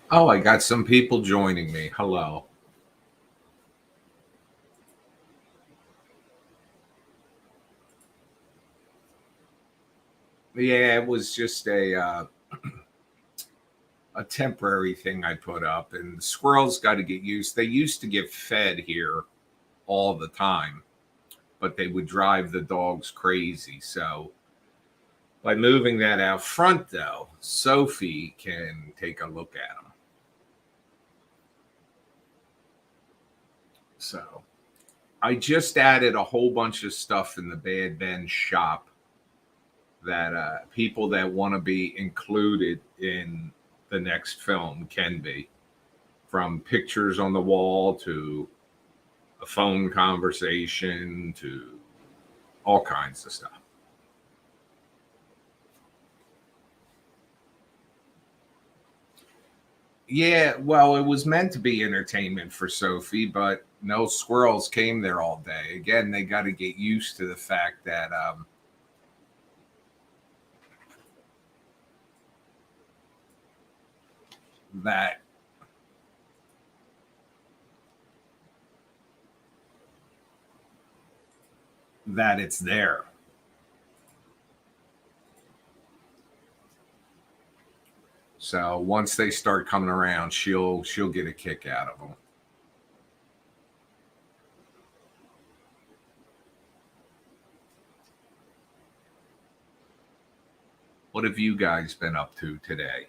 Oh, I got some people joining me. Hello. Yeah, it was just a temporary thing I put up, and the squirrels got to get used. They used to get fed here all the time, but they would drive the dogs crazy. So by moving that out front, though, Sophie can take a look at them. So I just added a whole bunch of stuff in the Bad Ben shop that people that want to be included in the next film can be, from pictures on the wall to a phone conversation to all kinds of stuff. Yeah, well, it was meant to be entertainment for Sophie, but no squirrels came there all day. Again, they got to get used to the fact that that that it's there. So once they start coming around, she'll get a kick out of them. What have you guys been up to today?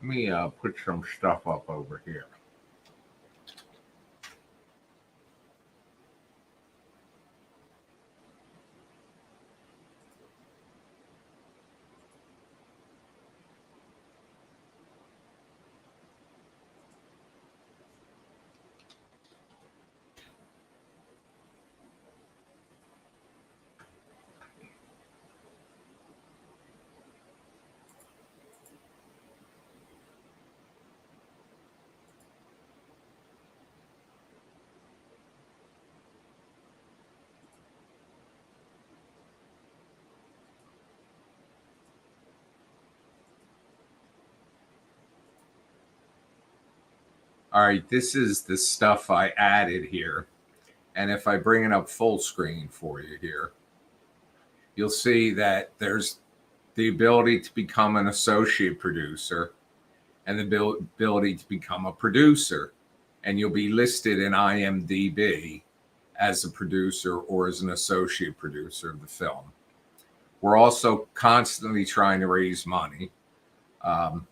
Let me put some stuff up over here. All right, this is the stuff I added here. And if I bring it up full screen for you here, you'll see that there's the ability to become an associate producer and the ability to become a producer. And you'll be listed in IMDb as a producer or as an associate producer of the film. We're also constantly trying to raise money. Um,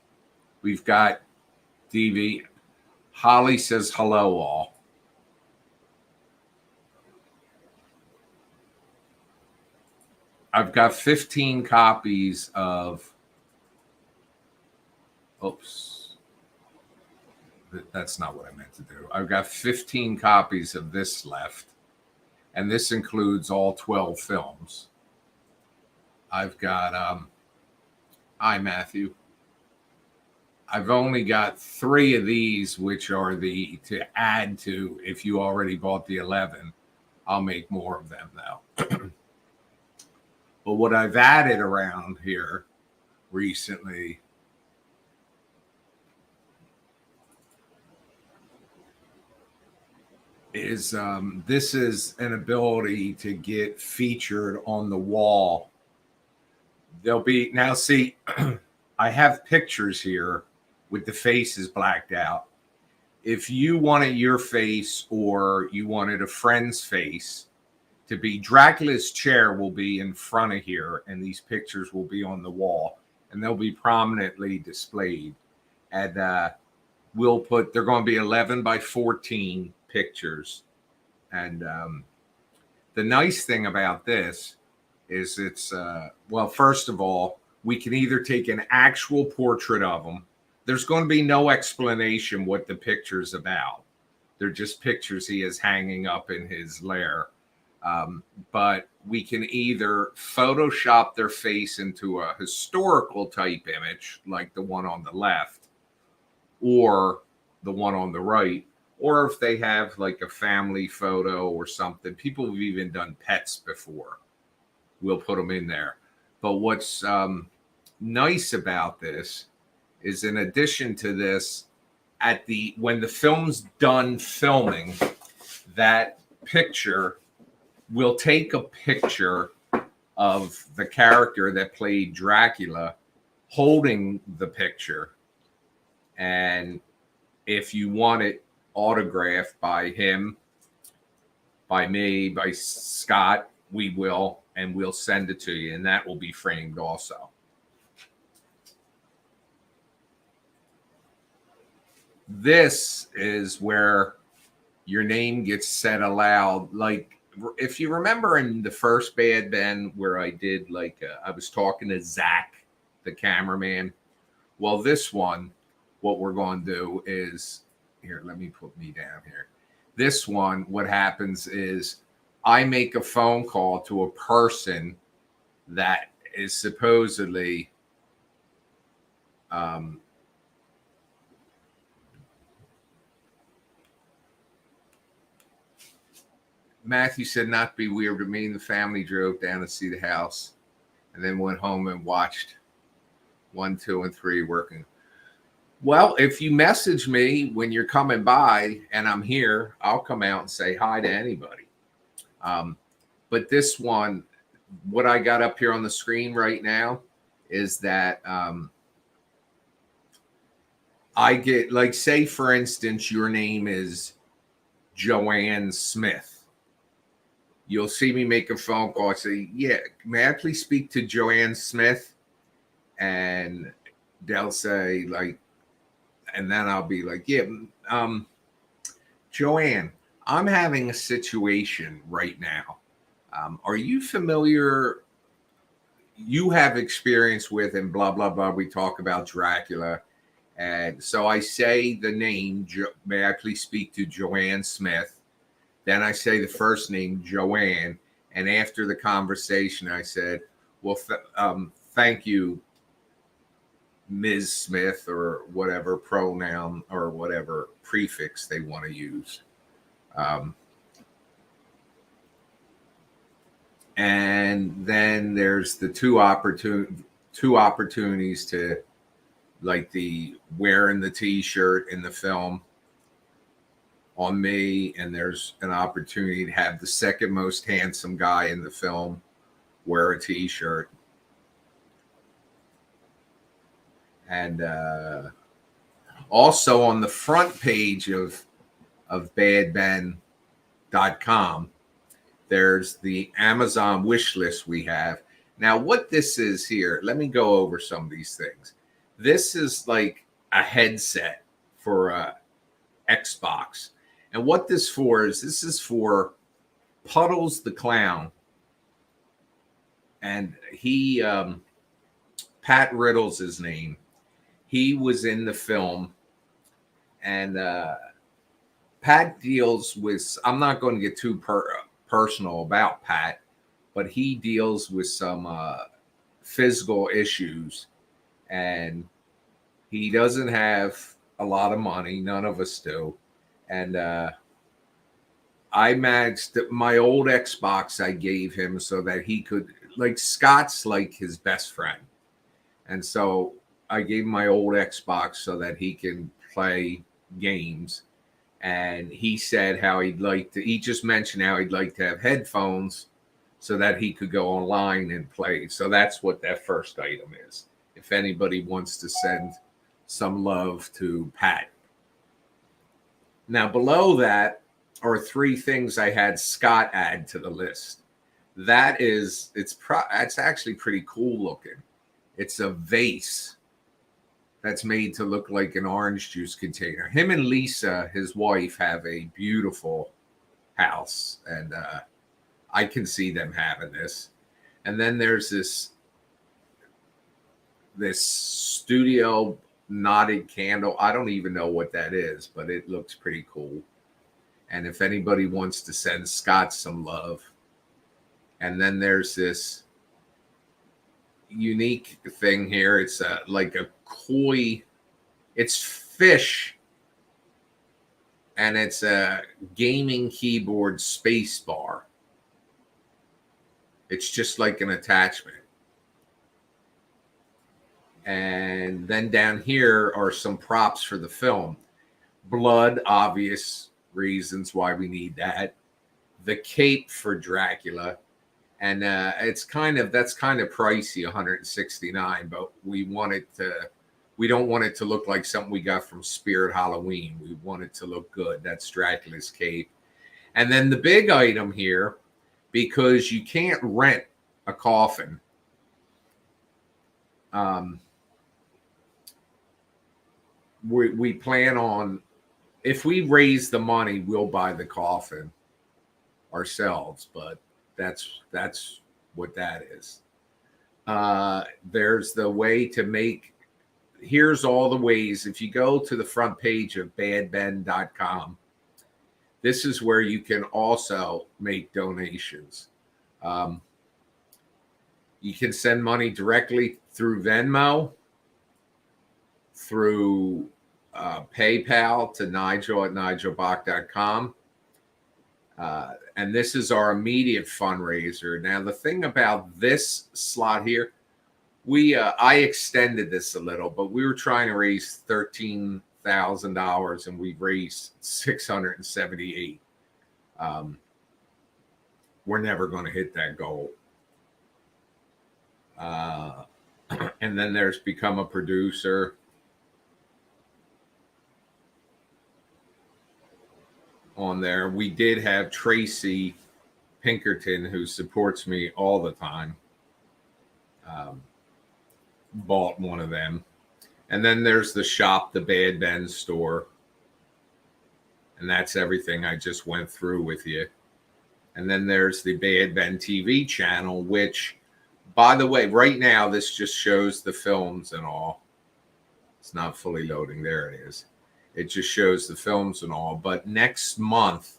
we've got DV. Holly says hello, all. I've got 15 copies of. Oops. That's not what I meant to do. I've got 15 copies of this left, and this includes all 12 films. I've got. Hi, Matthew. I've only got 3 of these, which are the to add to. If you already bought the 11, I'll make more of them now. But what I've added around here recently is this is an ability to get featured on the wall. There'll be now. See, I have pictures here with the faces blacked out. If you wanted your face or you wanted a friend's face to be, Dracula's chair will be in front of here, and these pictures will be on the wall, and they'll be prominently displayed. And we'll put, they're going to be 11 by 14 pictures. And the nice thing about this is it's, well, first of all, we can either take an actual portrait of them. There's going to be no explanation what the picture's about. They're just pictures he is hanging up in his lair. But we can either Photoshop their face into a historical type image, like the one on the left, or the one on the right, or if they have like a family photo or something. People have even done pets before. We'll put them in there. But what's nice about this is, in addition to this, when the film's done filming, that picture will take a picture of the character that played Dracula holding the picture. And if you want it autographed by him, by me, by Scott, we will, and we'll send it to you, and that will be framed also. This is where your name gets said aloud. Like, if you remember in the first Bad Ben where I did I was talking to Zach, the cameraman. Well, this one, what we're going to do is, here, let me put me down here. This one, what happens is I make a phone call to a person that is supposedly Matthew said not to be weird, but me and the family drove down to see the house and then went home and watched 1, 2, and 3 working. Well, if you message me when you're coming by and I'm here, I'll come out and say hi to anybody. But this one, what I got up here on the screen right now is that I get, like, say, for instance, your name is Joanne Smith. You'll see me make a phone call. I say, yeah, may I please speak to Joanne Smith? And they'll say, like, and then I'll be like, yeah, Joanne, I'm having a situation right now. Are you familiar? You have experience with, and blah, blah, blah. We talk about Dracula. And so I say the name, may I please speak to Joanne Smith? Then I say the first name, Joanne. And after the conversation, I said, well, thank you, Ms. Smith, or whatever pronoun or whatever prefix they want to use. And then there's the two opportunities to, like, the wearing the T-shirt in the film on me, and there's an opportunity to have the second most handsome guy in the film wear a T-shirt. And also on the front page of badben.com, there's the Amazon wish list we have. Now, what this is here, let me go over some of these things. This is like a headset for Xbox. And what this is for Puddles the Clown. And he, Pat Riddle's his name. He was in the film. And Pat deals with, I'm not going to get too personal about Pat, but he deals with some physical issues. And he doesn't have a lot of money. None of us do. And I managed my old Xbox I gave him so that he could, like, Scott's like his best friend. And so I gave him my old Xbox so that he can play games. And he said how he just mentioned how he'd like to have headphones so that he could go online and play. So that's what that first item is. If anybody wants to send some love to Pat. Now, below that are 3 things I had Scott add to the list. That is, it's actually pretty cool looking. It's a vase that's made to look like an orange juice container. Him and Lisa, his wife, have a beautiful house, and I can see them having this. And then there's this studio knotted candle. I don't even know what that is, but it looks pretty cool. And if anybody wants to send Scott some love, And then there's this unique thing here. It's like a koi. It's fish, and it's a gaming keyboard space bar. It's just like an attachment. And then down here are some props for the film. Blood, obvious reasons why we need that. The cape for Dracula. And that's kind of pricey, 169, but we don't want it to look like something we got from Spirit Halloween. We want it to look good. That's Dracula's cape. And then the big item here, because you can't rent a coffin. We plan on, if we raise the money, we'll buy the coffin ourselves, but that's what that is. There's the way to make, here's all the ways. If you go to the front page of badben.com, this is where you can also make donations. You can send money directly through Venmo, through PayPal to Nigel at nigelbach.com. And this is our immediate fundraiser. Now, the thing about this slot here, I extended this a little, but we were trying to raise $13,000 and we've raised $678. We're never going to hit that goal. And then there's become a producer. On there, we did have Tracy Pinkerton, who supports me all the time, bought one of them. And then there's the shop, the Bad Ben store, and that's everything I just went through with you. And then there's the Bad Ben TV channel, which, by the way, right now this just shows the films and all. It's not fully loading. There it is. It just shows the films and all. But next month,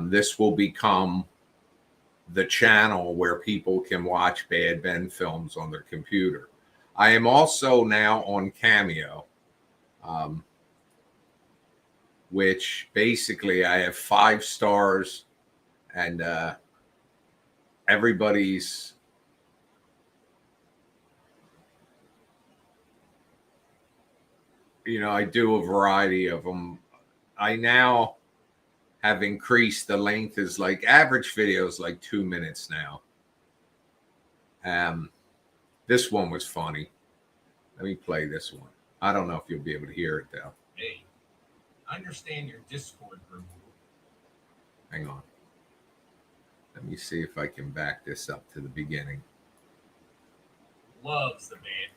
this will become the channel where people can watch Bad Ben films on their computer. I am also now on Cameo, which basically I have 5 stars, and everybody's I do a variety of them. I now have increased the length, is like average videos like 2 minutes now. This one was funny. Let me play this one. I don't know if you'll be able to hear it though. Hey, I understand your Discord group. Hang on. Let me see if I can back this up to the beginning. Loves the band.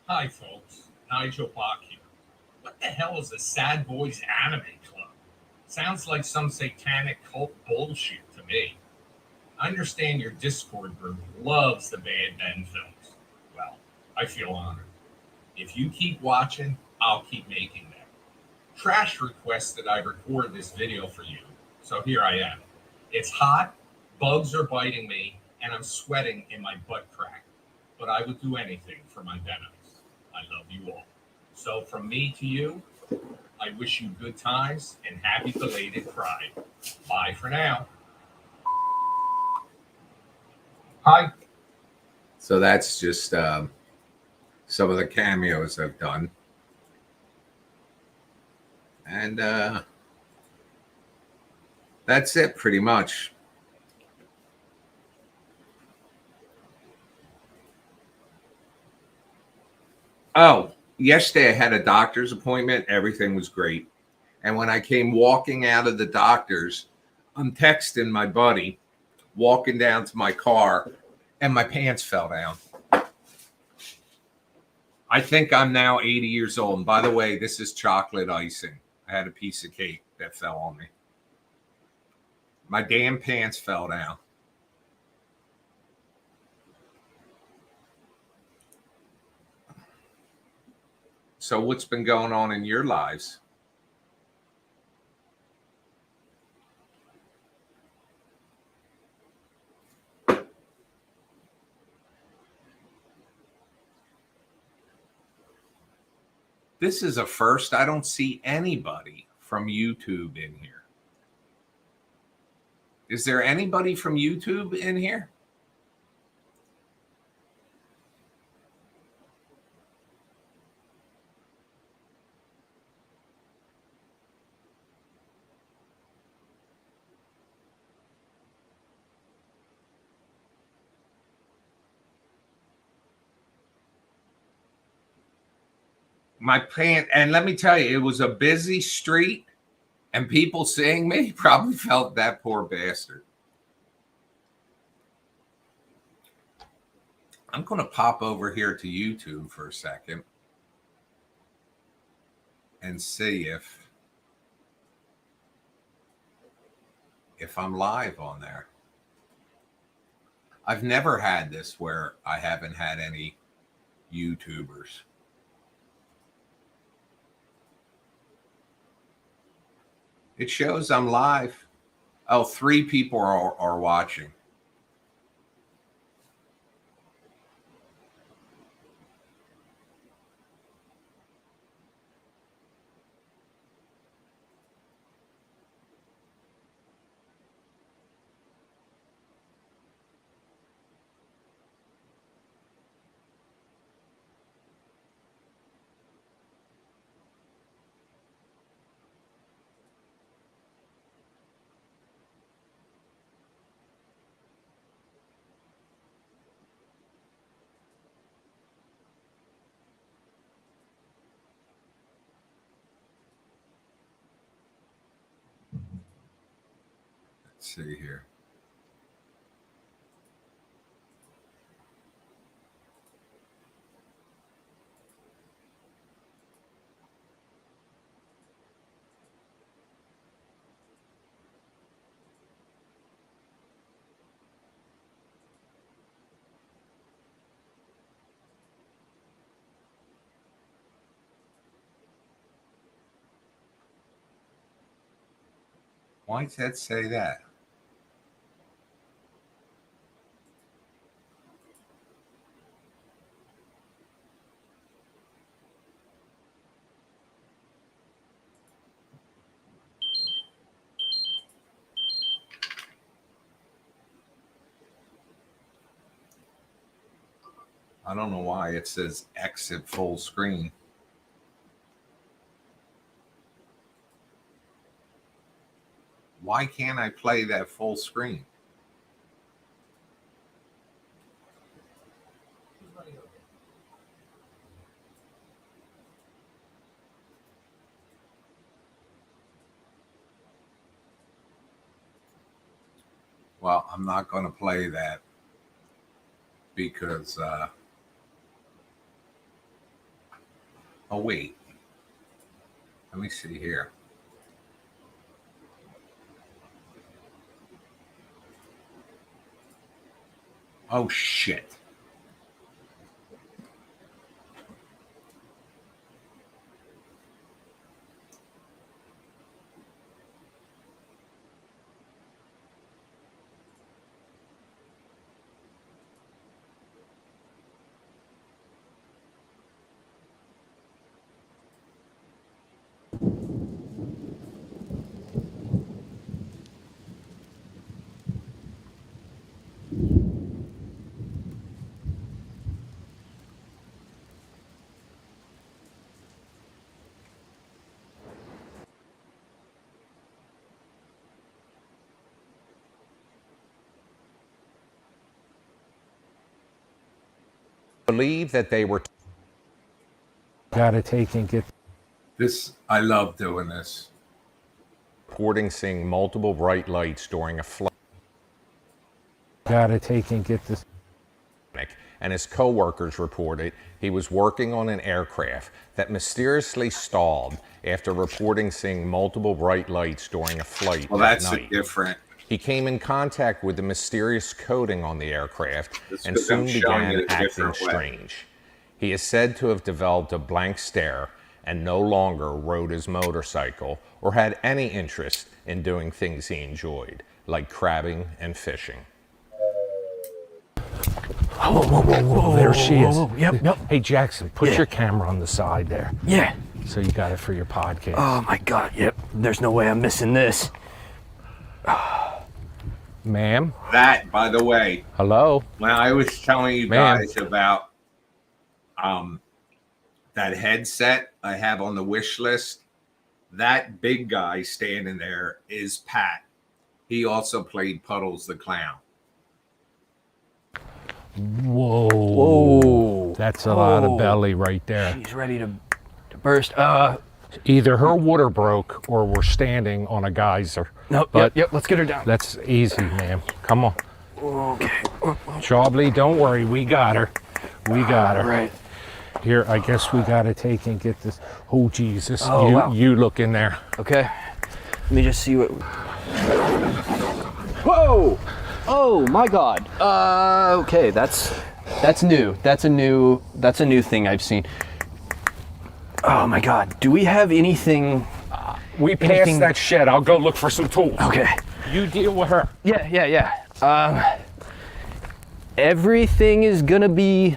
Hi, folks. Nigel Bach here. What the hell is a Sad Boys Anime Club? Sounds like some satanic cult bullshit to me. I understand your Discord group loves the Bad Ben films. Well, I feel honored. If you keep watching, I'll keep making them. Trash requested I record this video for you, so here I am. It's hot, bugs are biting me, and I'm sweating in my butt crack. But I would do anything for my venom. I love you all. So from me to you, I wish you good times and happy belated Pride. Bye for now. Hi. So that's just some of the cameos I've done. And that's it pretty much. Oh, yesterday I had a doctor's appointment. Everything was great. And when I came walking out of the doctor's, I'm texting my buddy, walking down to my car, and my pants fell down. I think I'm now 80 years old. And by the way, this is chocolate icing. I had a piece of cake that fell on me. My damn pants fell down. So what's been going on in your lives? This is a first. I don't see anybody from YouTube in here. Is there anybody from YouTube in here? My pant, and let me tell you, it was a busy street, and people seeing me probably felt that poor bastard. I'm going to pop over here to YouTube for a second and see if I'm live on there. I've never had this where I haven't had any YouTubers. It shows I'm live. Oh, 3 people are watching. Let's see here. Why does that say that? I don't know why it says exit full screen. Why can't I play that full screen? Well, I'm not going to play that because, oh, wait. Let me see here. Oh, shit. Believe that they were. Gotta take and get. This, I love doing this. Reporting seeing multiple bright lights during a flight. Gotta take and get this. And his co-workers reported he was working on an aircraft that mysteriously stalled after reporting seeing multiple bright lights during a flight that night. Different. He came in contact with the mysterious coating on the aircraft and soon began acting strange. He is said to have developed a blank stare and no longer rode his motorcycle or had any interest in doing things he enjoyed, like crabbing and fishing. Whoa, there she is. Yep. Hey, Jackson, put your camera on the side there. Yeah. So you got it for your podcast. Oh my God, yep. There's no way I'm missing this. Ma'am? That, by the way, Hello? when I was telling you Ma'am. guys about that headset I have on the wish list, that big guy standing there is Pat. He also played Puddles the Clown. Whoa. Whoa. That's a lot of Oh. belly right there. She's ready to burst. Either her water broke or we're standing on a geyser. No, But- yep, let's get her down. That's easy, ma'am. Come on. Okay. Chobly, don't worry. We got her. We got her. All right. Here, I guess we got to take and get this. Oh, Jesus. Oh, you, wow. you look in there. Okay. Let me just see what. Whoa! Oh my God. Okay, that's new. That's a new thing I've seen. Oh my God. Do we have anything? We passed Anything- that shed. I'll go look for some tools. Okay. You deal with her. Yeah. Everything is gonna be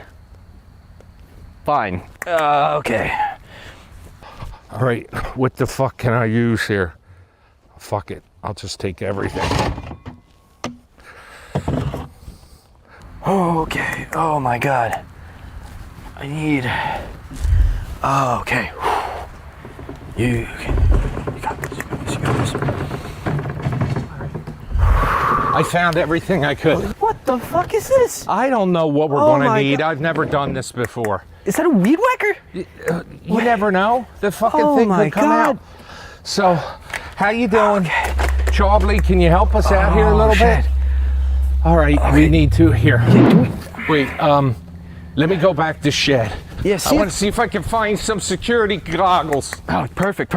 fine. Okay. All right. What the fuck can I use here? Fuck it. I'll just take everything. Okay. Oh my God. I need. Oh, okay. You got this. You got this. I found everything I could. What the fuck is this? I don't know what we're Oh going to my need. God. I've never done this before. Is that a weed whacker? You never know. The fucking Oh thing my could come God. out. So, how you doing? Chobly, can you help us out here a little shit. bit? All right, we need to here. Wait, let me go back to shed. Yeah, I see want it? to see if I can find some security goggles. Oh, perfect.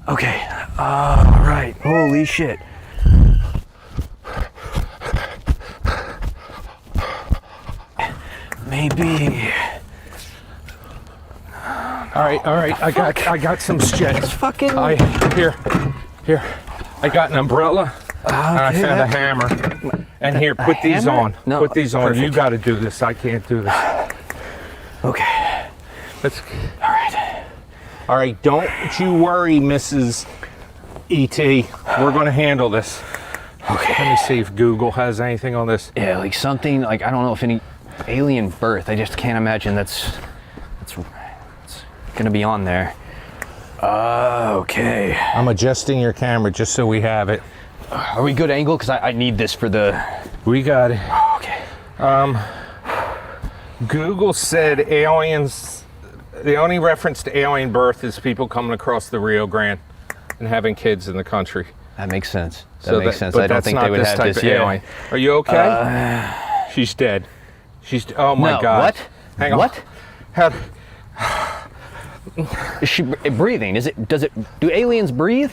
Okay. All right. Holy shit. Maybe. All right. I got some shit. Fucking. Here. I got an umbrella. And I Okay, found a that- hammer. And here, put these hammer? on. No, Put these on. perfect. You got to do this. I can't do this. Okay. Let's. All right. All right. Don't you worry, Mrs. E.T. We're going to handle this. Okay. Let me see if Google has anything on this. Yeah, like something like I don't know if any alien birth. I just can't imagine that's gonna be on there. Okay. I'm adjusting your camera just so we have it. Are we good angle? Because I need this for the. We got it. Okay. Google said aliens. The only reference to alien birth is people coming across the Rio Grande and having kids in the country. That makes sense. That So makes sense. But I don't that's think not they would this have type this. of Yeah. alien. Are you okay? She's dead. Oh my No, God. what? Hang on. What? How? Is she breathing? Do aliens breathe?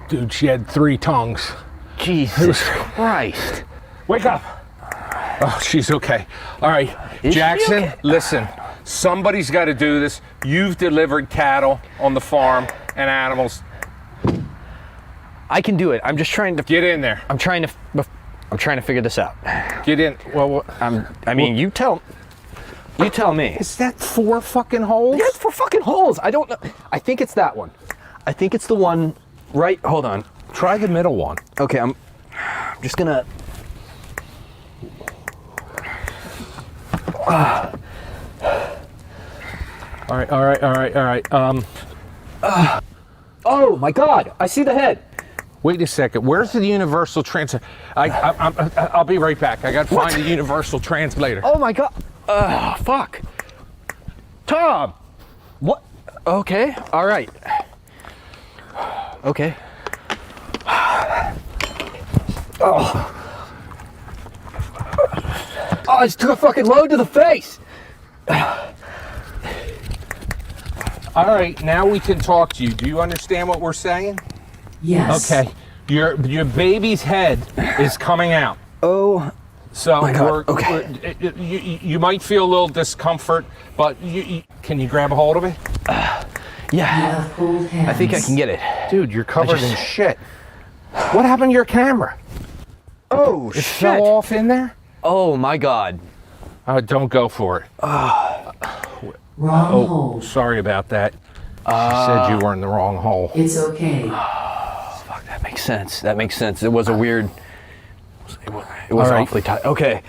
Dude, she had 3 tongues. Jesus Christ. Wake up. Oh, she's okay. All right, Is she Jackson, okay? listen. Somebody's got to do this. You've delivered cattle on the farm and animals. I can do it. I'm just trying to. Get in there. I'm trying to figure this out. Get in. Well, I mean, you tell me. is that 4 fucking holes? Yeah, it's for fucking holes. I don't know. I think it's that one. I think it's the one right. Hold on. Try the middle one. Okay, I'm just gonna. All right. Oh my God! I see the head. Wait a second. Where's the universal translator? I'll be right back. I got to find the universal translator. Oh my God! Fuck. Tom. What? Okay. All right. Okay. Oh, I just took a fucking load to the face. All right, now we can talk to you. Do you understand what we're saying? Yes. Okay. Your baby's head is coming out. Oh. So My God, okay. You might feel a little discomfort, but can you grab a hold of it? Yeah. Hold hands. I think I can get it. Dude, you're covered in just- shit. What happened to your camera? Oh, It fell off in there? Oh, my God. Don't go for it. Wrong hole. Sorry about that. She said you were in the wrong hole. It's okay. Fuck, that makes sense. That makes sense. It was a weird... It was All right. awfully tight. Okay.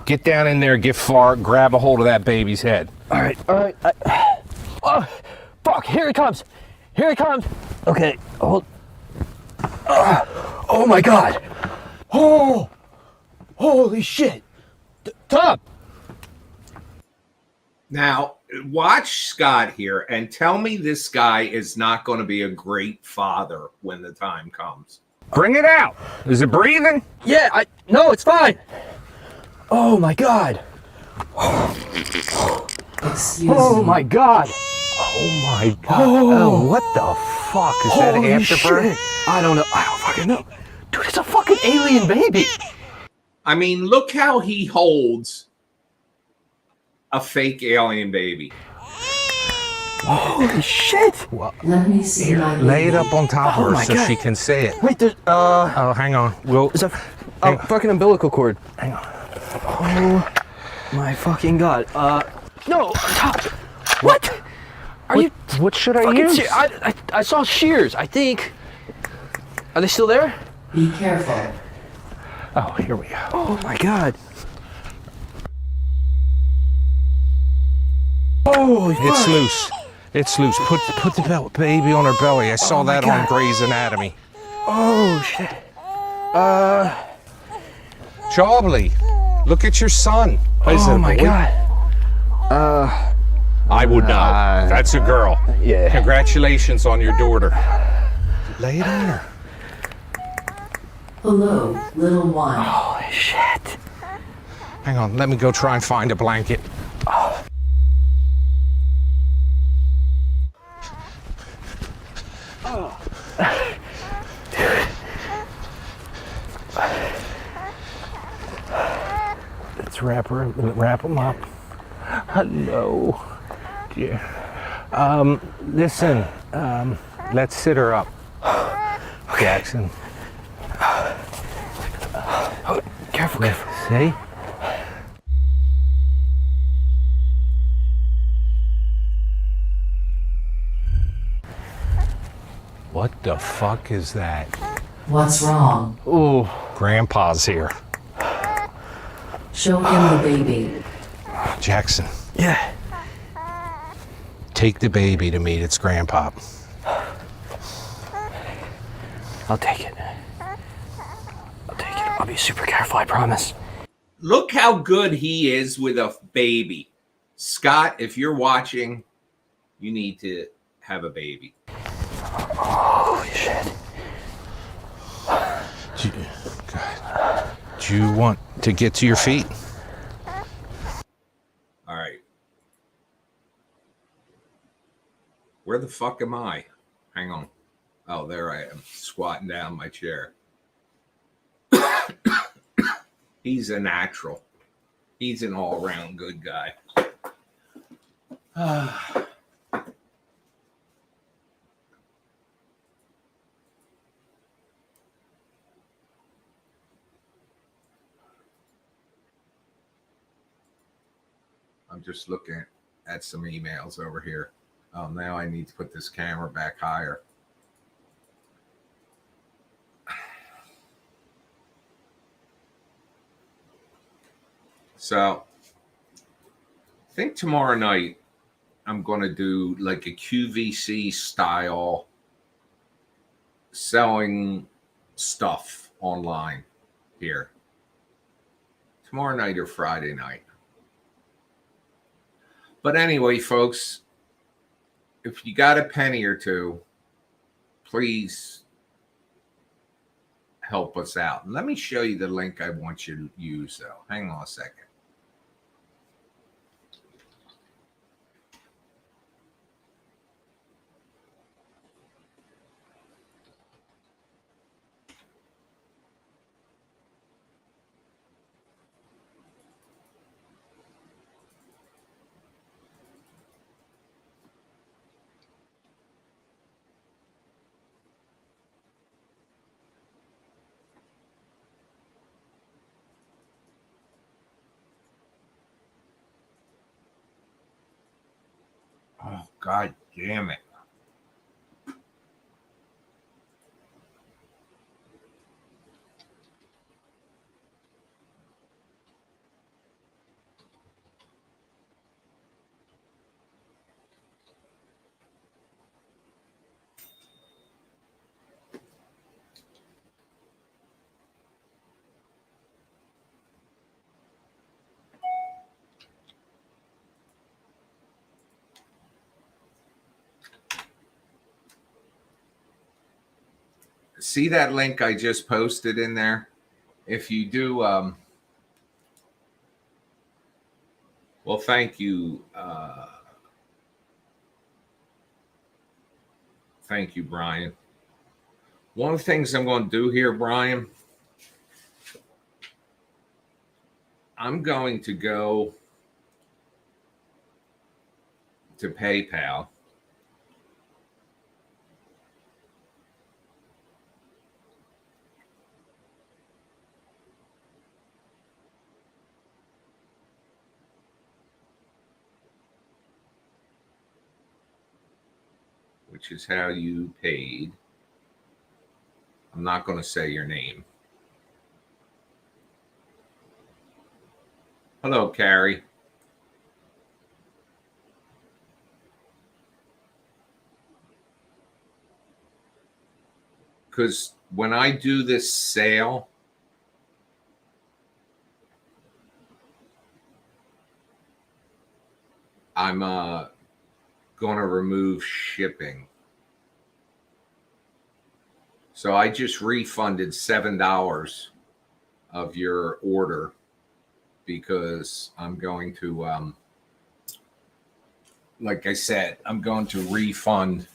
Get down in there, get far, grab a hold of that baby's head. All right. Oh, fuck, here he comes. Here he comes. Okay, hold. Oh my God. Oh, holy shit. Tom. Now, watch Scott here and tell me this guy is not going to be a great father when the time comes. Bring it out. Is it breathing? Yeah, no, it's fine. Oh my God. Excuse Oh me. my God. Oh my God. Oh, what the fuck? Is that Holy afterbirth? shit. I don't know. I don't fucking know. Dude, it's a fucking alien baby. I mean, look how he holds a fake alien baby. Holy shit. Let me see my Lay it baby. up on top Oh of her my so God. she can say it. Wait, there's, Oh, hang on. It's a fucking umbilical cord. Hang on. Oh my fucking God. No, Tom. What? Are you What should I fucking use? I saw shears, I think. Are they still there? Be careful. Oh, here we go. Oh my God. Holy It's fuck. loose. It's loose. Put the baby on her belly. I saw Oh my that on God. Grey's Anatomy. Oh shit. Jobly, look at your son. Is it Oh a my boy? God. I would know. That's a girl. Yeah. Congratulations on your daughter. Lay it on her. Hello, little one. Holy shit. Hang on, let me go try and find a blanket. Let's wrap them up. Hello. Yeah. Listen, let's sit her up. Jackson. Careful, careful. See? What the fuck is that? What's wrong? Ooh. Grandpa's here. Show him the baby. Jackson, Yeah. take the baby to meet its grandpa. I'll take it. I'll take it. I'll be super careful, I promise. Look how good he is with a baby. Scott, if you're watching, you need to have a baby. Holy shit. Do you want to get to your feet? All right. Where the fuck am I? Hang on. Oh, there I am, squatting down in my chair. He's a natural. He's an all-around good guy. I'm just looking at some emails over here. Now I need to put this camera back higher. So, I think tomorrow night I'm going to do like a QVC style selling stuff online here. Tomorrow night or Friday night. But anyway, folks, if you got a penny or two, please help us out. And let me show you the link I want you to use, though. Hang on a second. Oh, God damn it. See that link I just posted in there? If you do, well, thank you. Thank you, Brian. One of the things I'm going to do here, Brian, I'm going to go to PayPal. Which is how you paid. I'm not going to say your name. Hello, Carrie. Because when I do this sale, I'm going to remove shipping. So I just refunded $7 of your order because I'm going to, like I said, I'm going to refund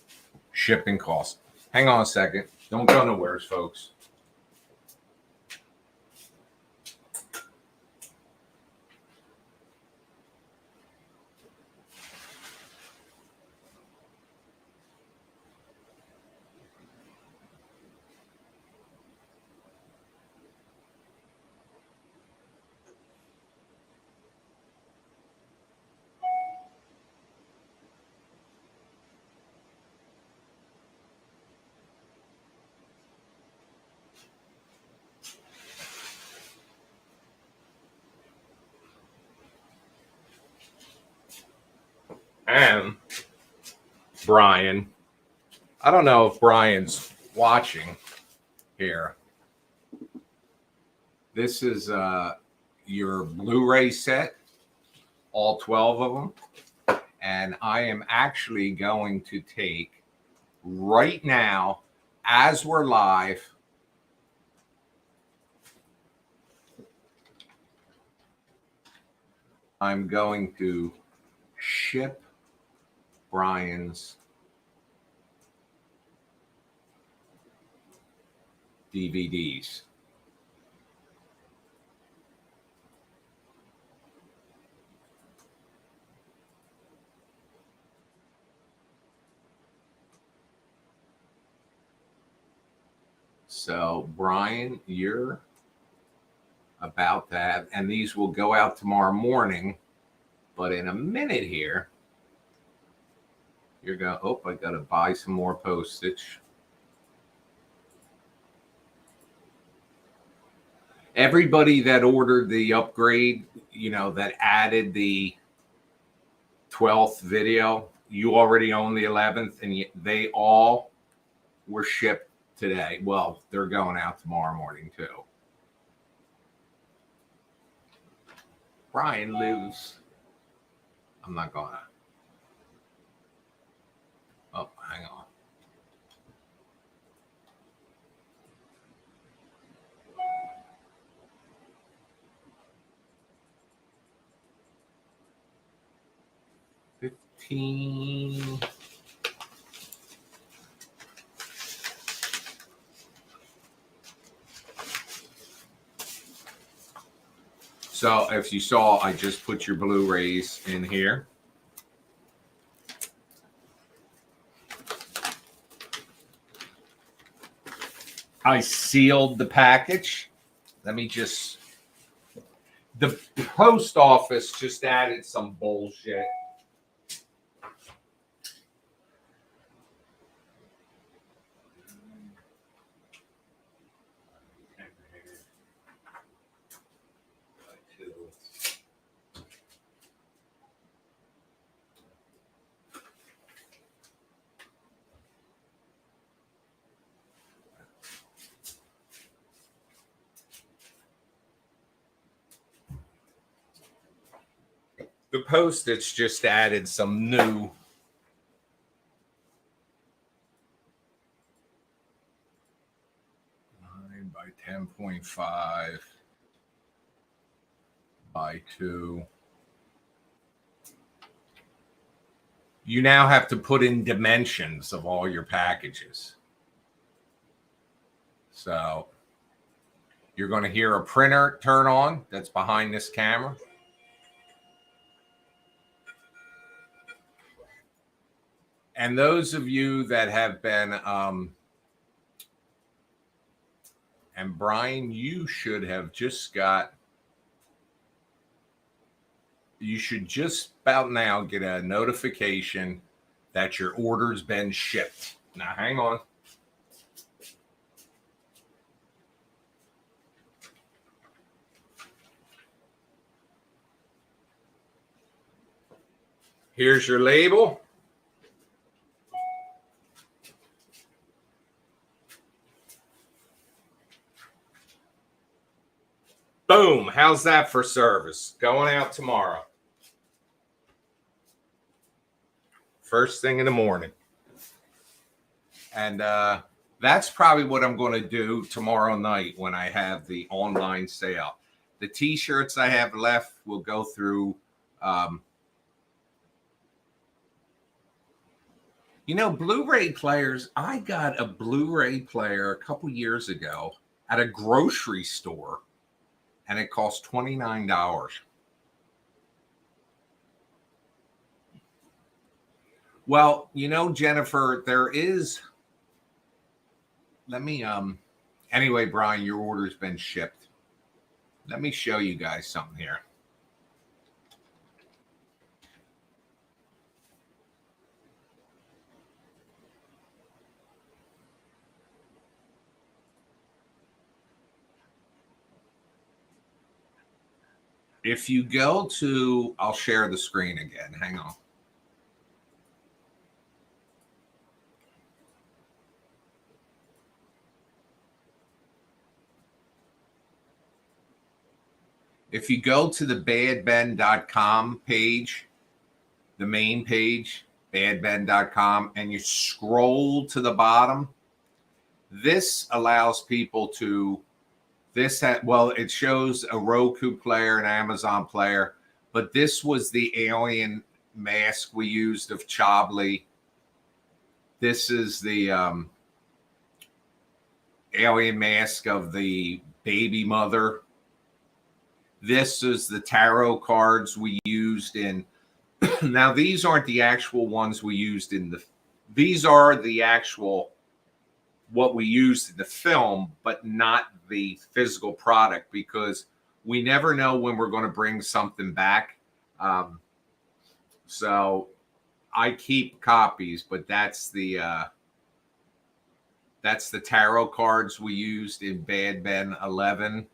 shipping costs. Hang on a second. Don't go nowhere, folks. And Brian, I don't know if Brian's watching here. This is your Blu-ray set, all 12 of them. And I am actually going to take right now, as we're live, I'm going to ship Brian's DVDs. So, Brian, you're about to have, and these will go out tomorrow morning, but in a minute here, you're going, oh, I got to buy some more postage. Everybody that ordered the upgrade, you know, that added the 12th video, you already own the 11th, and they all were shipped today. Well, they're going out tomorrow morning too. Brian lives. I'm not gonna. Oh, hang on. $15. So if you saw, I just put your Blu-rays in here. I sealed the package. Let me just, the post office just added some bullshit. The Post-its just added some new. By 10.5 by 2. You now have to put in dimensions of all your packages. So you're going to hear a printer turn on that's behind this camera. And those of you that have been, and Brian, you should have just got, you should just about now get a notification that your order's been shipped. Now, hang on. Here's your label. Boom. How's that for service? Going out tomorrow. First thing in the morning. And that's probably what I'm going to do tomorrow night when I have the online sale. The t-shirts I have left will go through. You know, Blu-ray players, I got a Blu-ray player a couple years ago at a grocery store, and it cost $29. Well, you know, Jennifer, there is, let me, anyway, Brian, your order's been shipped. Let me show you guys something here. If you go to, I'll share the screen again. Hang on. If you go to the badben.com page, the main page, badben.com, and you scroll to the bottom, this allows people to, well, it shows a Roku player, an Amazon player, but this was the alien mask we used of Chobley. This is the alien mask of the baby mother. This is the tarot cards we used in. Now, these aren't the actual ones we used in the, these are the actual, what we used in the film, but not the physical product, because we never know when we're going to bring something back. So I keep copies, but that's the tarot cards we used in Bad Ben 11.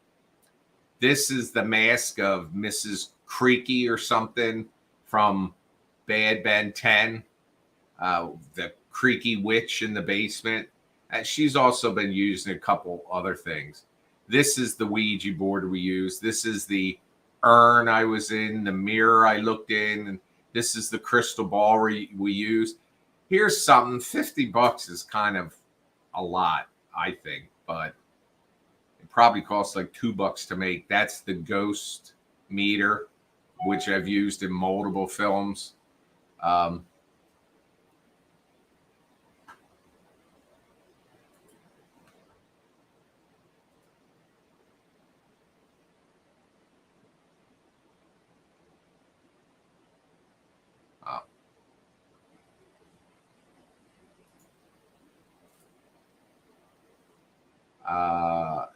This is the mask of Mrs. Creaky or something from Bad Ben 10, the creaky witch in the basement. She's also been used in a couple other things. This is the Ouija board we use. This is the urn I was in, the mirror I looked in, and this is the crystal ball we use. Here's something. $50 is kind of a lot, I think, but it probably costs like $2 to make. That's the ghost meter, which I've used in multiple films.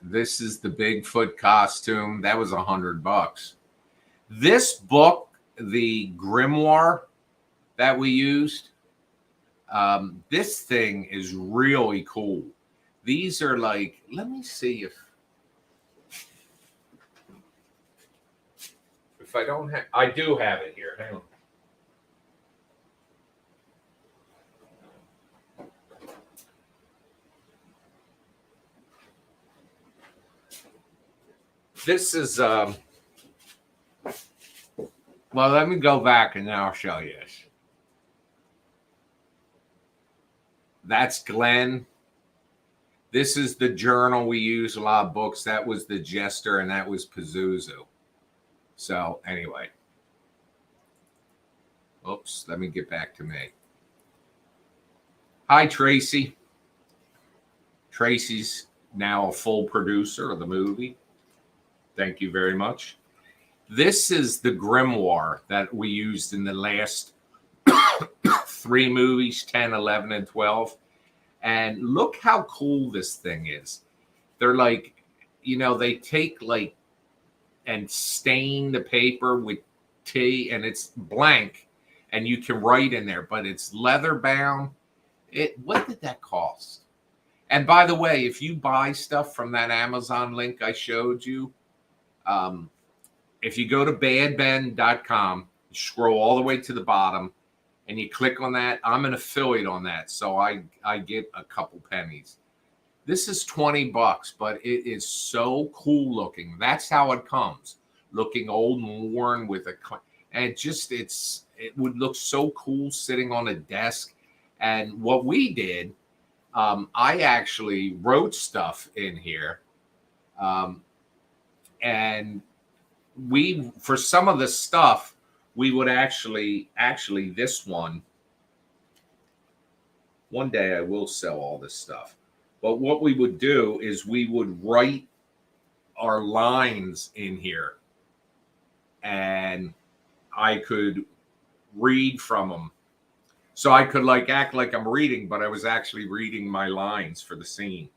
This is the Bigfoot costume. That was $100. This book, the grimoire that we used, this thing is really cool. These are like, let me see if I don't have, I do have it here. Hang on. This is, Well, let me go back and then I'll show you this. That's Glenn. This is the journal we use a lot of books. That was the Jester, and that was Pazuzu. So anyway. Oops, let me get back to me. Hi, Tracy. Tracy's now a full producer of the movie. Thank you very much. This is the grimoire that we used in the last 3 movies, 10, 11, and 12. And look how cool this thing is. They're like, they take like and stain the paper with tea, and it's blank, and you can write in there, but it's leather bound. What did that cost? And by the way, if you buy stuff from that Amazon link I showed you, if you go to badben.com, scroll all the way to the bottom, and you click on that, I'm an affiliate on that, so I get a couple pennies. This is $20, but it is so cool looking. That's how it comes, looking old and worn with and it would look so cool sitting on a desk. And what we did, I actually wrote stuff in here, and for some of the stuff, we would actually this one day I will sell all this stuff. But what we would do is we would write our lines in here, and I could read from them. So I could act like I'm reading, but I was actually reading my lines for the scene.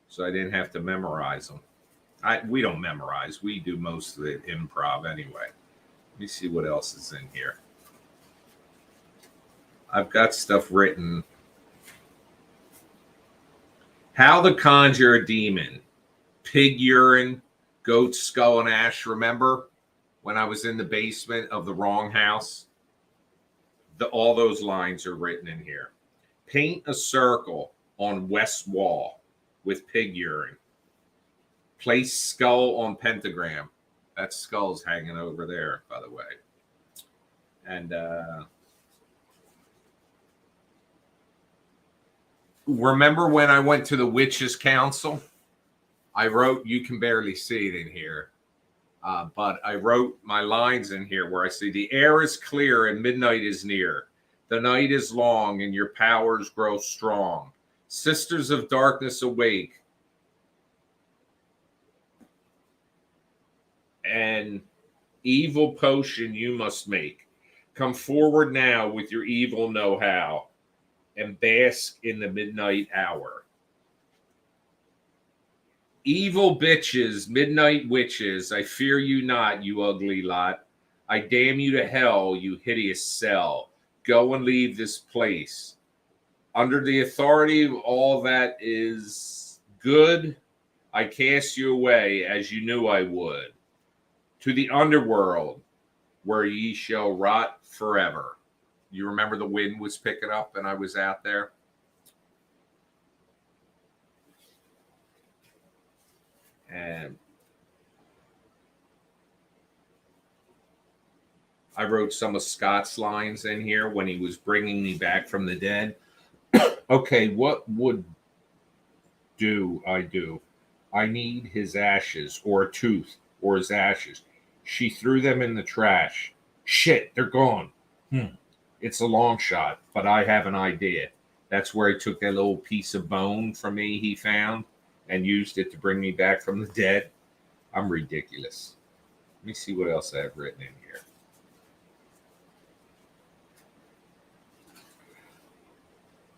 So I didn't have to memorize them. We don't memorize. We do most of it improv anyway. Let me see what else is in here. I've got stuff written. How to conjure a demon. Pig urine, goat skull and ash. Remember when I was in the basement of the wrong house? All those lines are written in here. Paint a circle on west wall with pig urine. Place skull on pentagram. That skull's hanging over there, by the way. And remember when I went to the Witches' Council? I wrote, you can barely see it in here, but I wrote my lines in here where I say, the air is clear and midnight is near. The night is long and your powers grow strong. Sisters of darkness awake. And evil potion you must make. Come forward now with your evil know-how and bask in the midnight hour. Evil bitches, midnight witches, I fear you not, you ugly lot. I damn you to hell, you hideous cell. Go and leave this place. Under the authority of all that is good, I cast you away as you knew I would. To the underworld, where ye shall rot forever. You remember the wind was picking up and I was out there? And I wrote some of Scott's lines in here when he was bringing me back from the dead. Okay, what would I do? I need his ashes, or a tooth, or his ashes. She threw them in the trash. Shit, they're gone. It's a long shot, but I have an idea. That's where he took that little piece of bone from me he found and used it to bring me back from the dead. I'm ridiculous. Let me see what else I have written in here.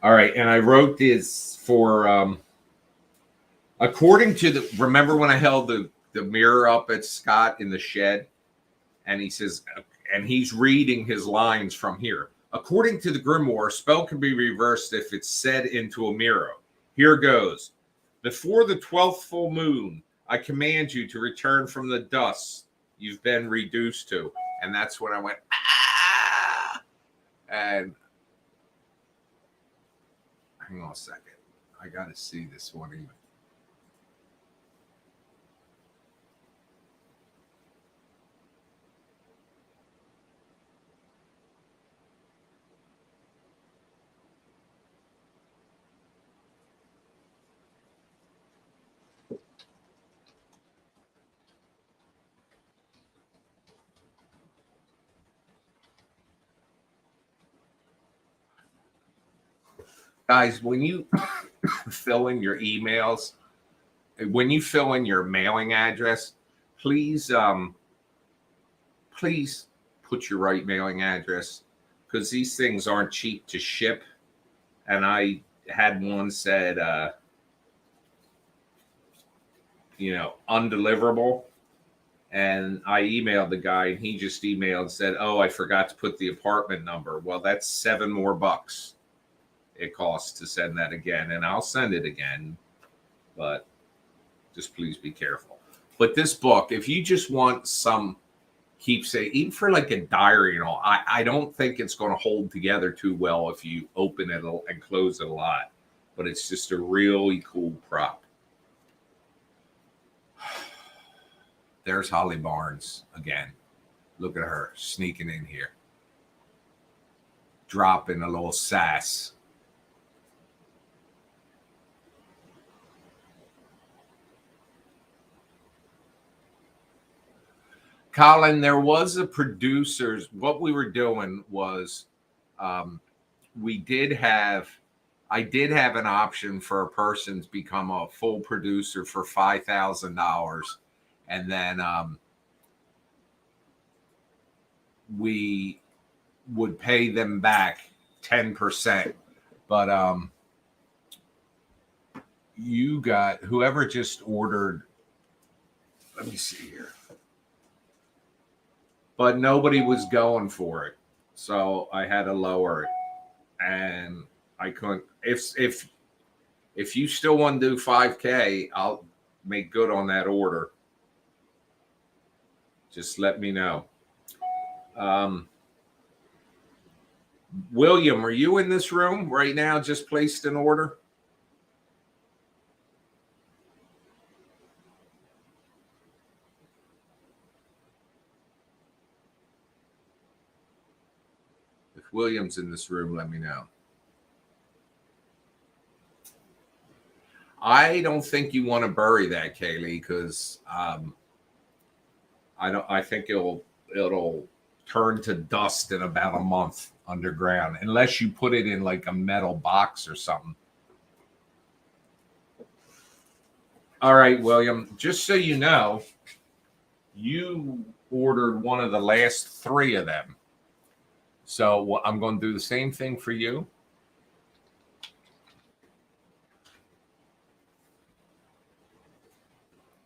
All right, and I wrote this for, according to remember when I held the mirror up at Scott in the shed, and he says, and he's reading his lines from here. According to the grimoire, a spell can be reversed if it's said into a mirror. Here goes. Before the 12th full moon, I command you to return from the dust you've been reduced to. And that's when I went, ah! And hang on a second. I got to see this one even. Guys, when you fill in your emails, when you fill in your mailing address, please please put your right mailing address, because these things aren't cheap to ship. And I had one said undeliverable, and I emailed the guy, and he just emailed and said, "Oh, I forgot to put the apartment number." Well, that's $7 more it costs to send that again, and I'll send it again, but just please be careful. But this book, if you just want some keepsake, even for like a diary and all, I don't think it's going to hold together too well if you open it and close it a lot. But it's just a really cool prop. There's Holly Barnes again. Look at her sneaking in here, dropping a little sass. Colin, there was a producer's. What we were doing was, I did have an option for a person to become a full producer for $5,000, and then we would pay them back 10%. But you got whoever just ordered. Let me see here. But nobody was going for it, so I had to lower it, and I couldn't. If you still want to do 5K, I'll make good on that order. Just let me know. William, are you in this room right now? Just placed an order. If William's in this room, let me know. I don't think you want to bury that, Kaylee, because I think it'll turn to dust in about a month underground, unless you put it in like a metal box or something. All right, William, just so you know, you ordered one of the last 3 of them. So I'm going to do the same thing for you.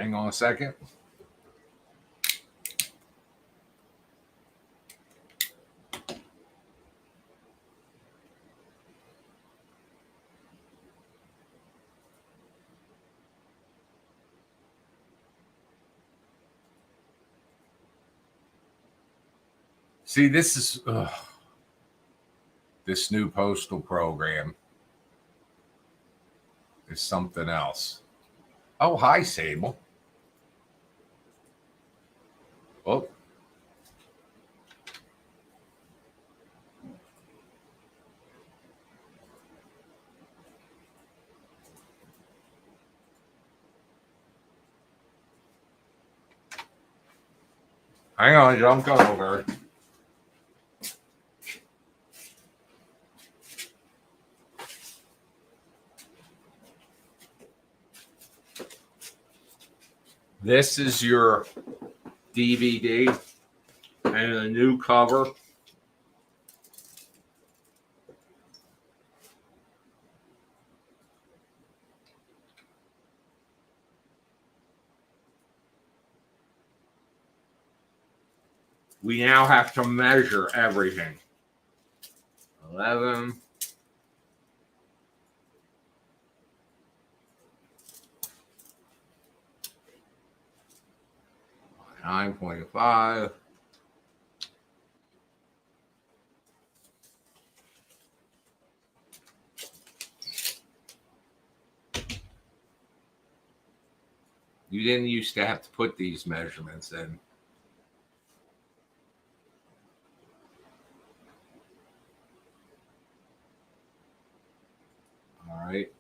Hang on a second. See, this is this new postal program is something else. Oh, hi, Sable. Oh. Hang on, don't go over. This is your DVD and a new cover. We now have to measure everything. 11. $9.5. You didn't used to have to put these measurements in. All right.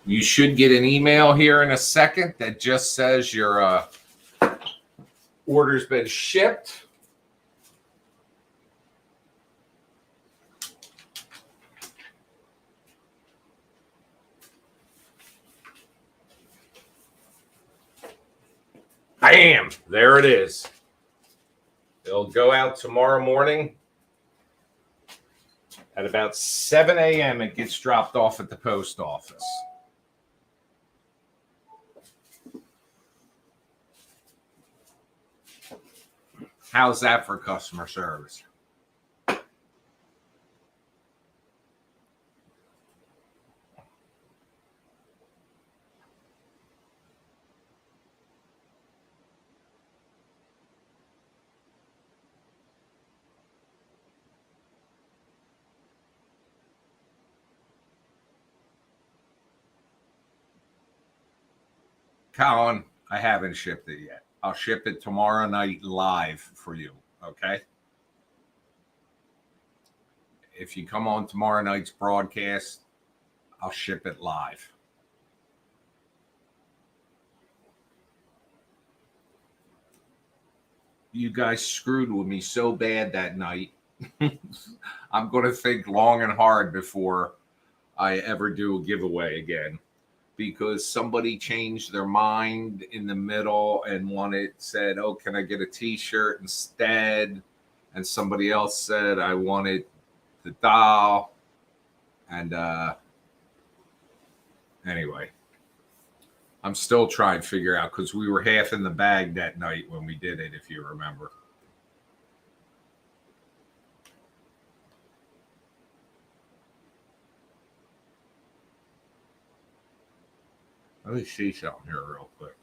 You should get an email here in a second that just says your order's been shipped. Bam! There it is. It'll go out tomorrow morning at about 7 a.m. It gets dropped off at the post office. How's that for customer service? Colin, I haven't shipped it yet. I'll ship it tomorrow night live for you, okay? If you come on tomorrow night's broadcast, I'll ship it live. You guys screwed with me so bad that night. I'm going to think long and hard before I ever do a giveaway again, because somebody changed their mind in the middle and said, oh, can I get a t-shirt instead? And somebody else said, I wanted the doll. And anyway, I'm still trying to figure out, because we were half in the bag that night when we did it, if you remember. Let me see something here real quick.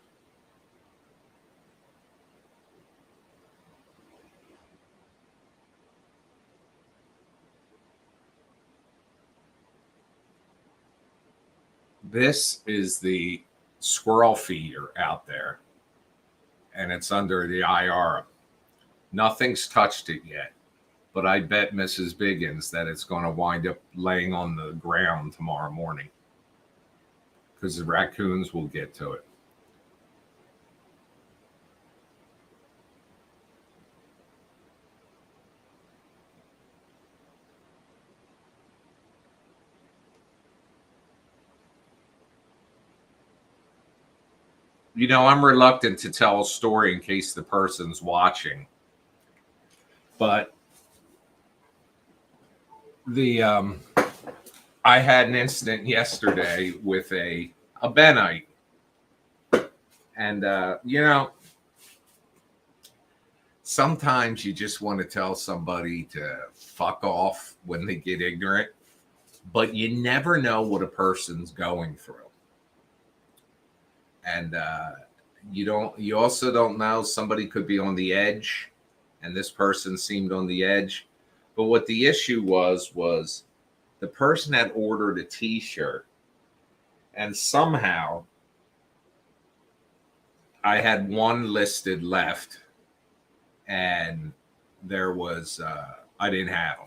This is the squirrel feeder out there, and it's under the IR. Nothing's touched it yet, but I bet Mrs. Biggins that it's going to wind up laying on the ground tomorrow morning, because the raccoons will get to it. You know, I'm reluctant to tell a story in case the person's watching, but I had an incident yesterday with a Benite, and you know, sometimes you just want to tell somebody to fuck off when they get ignorant, but you never know what a person's going through. And you also don't know, somebody could be on the edge, and this person seemed on the edge. But what the issue was the person had ordered a t-shirt, and somehow I had one listed left, and there was I didn't have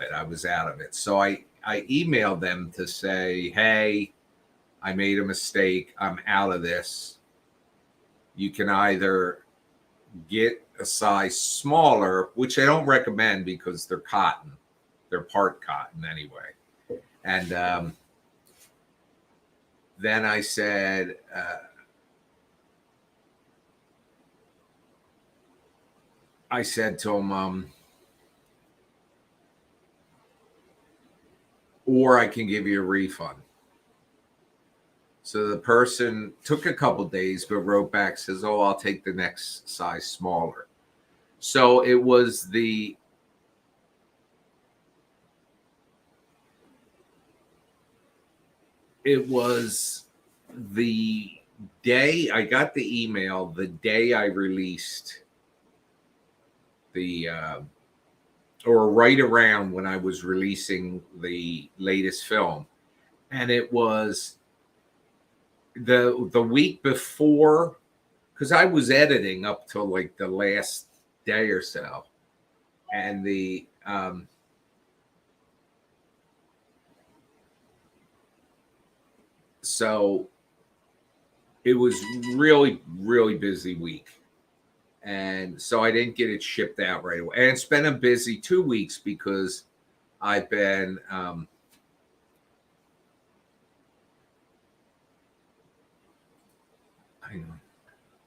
it. I was out of it. So I emailed them to say, hey, I made a mistake. I'm out of this. You can either get a size smaller, which I don't recommend because they're cotton. They're part cotton anyway. And then I said, to him, or I can give you a refund. So the person took a couple days, but wrote back, says, oh, I'll take the next size smaller. So it was the day I got the email, the day I released or right around when I was releasing the latest film. And it was the week before, because I was editing up till like the last day or so, and So it was really, really busy week. And so I didn't get it shipped out right away. And it's been a busy 2 weeks because I've been hang on.